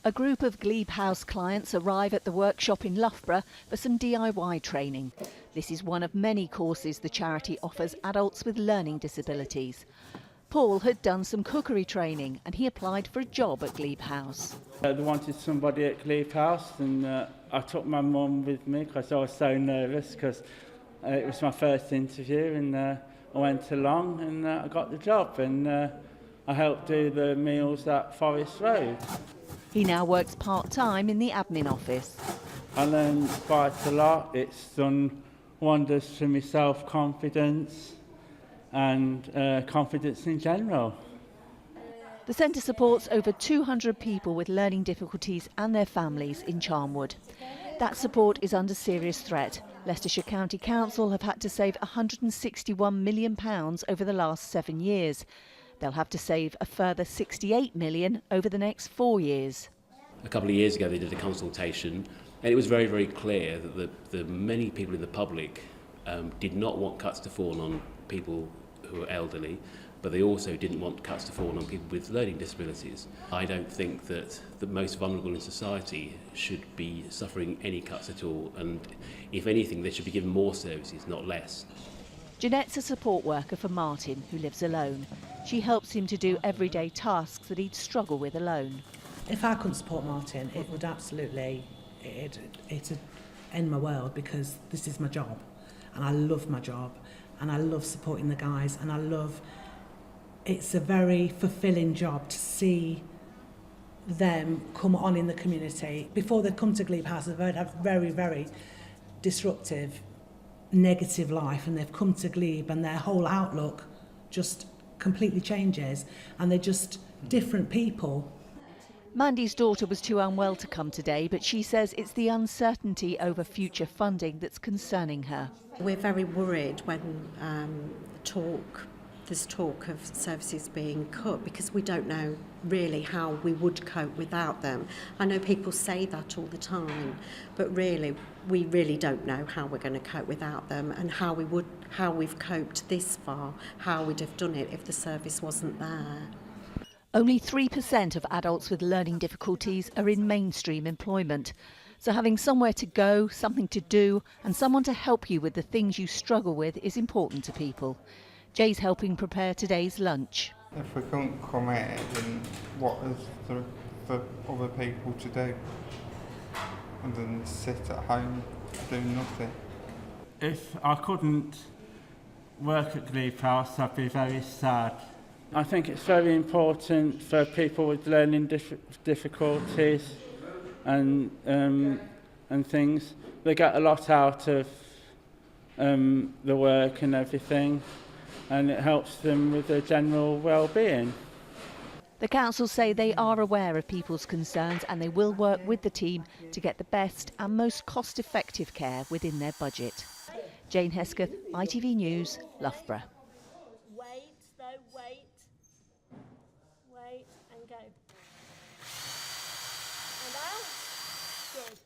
A group of Glebe House clients arrive at the workshop in Loughborough for some DIY training. This is one of many courses the charity offers adults with learning disabilities. Paul had done some cookery training and he applied for a job at Glebe House. They wanted somebody at Glebe House, and I took my mum with me because I was so nervous because it was my first interview, and I went along and I got the job, and I helped do the meals at Forest Road. He now works part-time in the admin office. I learned quite a lot. It's done wonders for my self-confidence and confidence in general. The centre supports over 200 people with learning difficulties and their families in Charnwood. That support is under serious threat. Leicestershire County Council have had to save £161 million over the last 7 years. They'll have to save a further £68 million over the next 4 years. A couple of years ago they did a consultation, and it was very, very clear that the many people in the public did not want cuts to fall on people who are elderly, but they also didn't want cuts to fall on people with learning disabilities. I don't think that the most vulnerable in society should be suffering any cuts at all, and if anything they should be given more services, not less. Jeanette's a support worker for Martin, who lives alone. She helps him to do everyday tasks that he'd struggle with alone. If I couldn't support Martin, it would absolutely, it'd end my world, because this is my job and I love my job and I love supporting the guys, and it's a very fulfilling job to see them come on in the community. Before they'd come to Glebe House, they've had a very, very disruptive, negative life, and they've come to Glebe and their whole outlook just completely changes, and they're just different people. Mandy's daughter was too unwell to come today, but she says it's the uncertainty over future funding that's concerning her. We're very worried when there's talk of services being cut, because we don't know really how we would cope without them. I know people say that all the time, but really we really don't know how we're going to cope without them, and how we've coped this far, how we'd have done it if the service wasn't there. Only 3% of adults with learning difficulties are in mainstream employment. So having somewhere to go, something to do, and someone to help you with the things you struggle with is important to people. Jay's helping prepare today's lunch. If we couldn't come here, then what is there for other people to do other than sit at home doing nothing? If I couldn't work at Glebe House, I'd be very sad. I think it's very important for people with learning difficulties and things. They get a lot out of the work and everything, and it helps them with their general well-being. The council say they are aware of people's concerns, and they will work with the team to get the best and most cost-effective care within their budget. Jane Hesketh, ITV News, Loughborough. Wait and go. And out. Good.